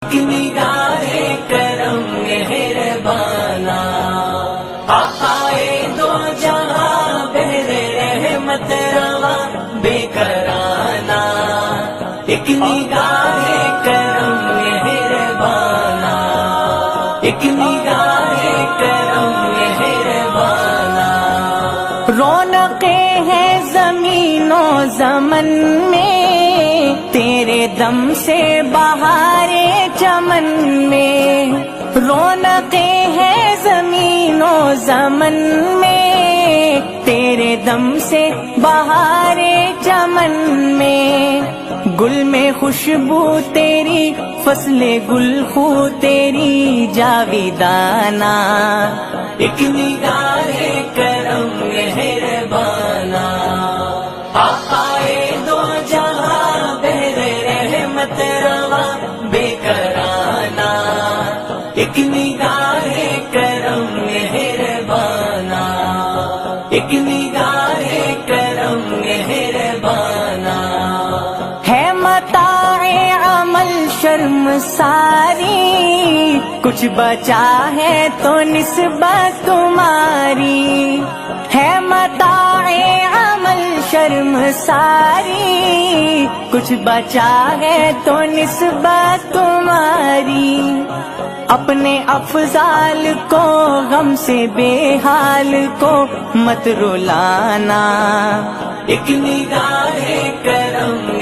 نگاہ کرم مہربانا، آقائے دو جہاں بہر رحمت رواں بے کرانا، ایک نگاہ کرم مہربانا، ایک نگاہ کرم مہربانا۔ رونقیں ہیں زمین و زمن میں، تیرے دم سے بہارے چمن میں، رونقیں ہیں زمین و زمن میں، تیرے دم سے بہارے چمن میں، گل میں خوشبو تیری، فصل گل خو تیری جاویدانہ، ایک نگاہ کرم مہربانا، آقائے دو جہاں بہر رحمت رواں بے کرانا، ایک نگاہ کرم مہربانا، ایک نگاہ کرم مہربانا۔ ہے متاع عمل شرم ساری، کچھ بچا ہے تو نسبت تمہاری، ہے متاع عمل شرم ساری، کچھ بچا ہے تو نسبت تمہاری، اپنے افضال کو غم سے بے حال کو مت رلانا، ایک نگاہ کرم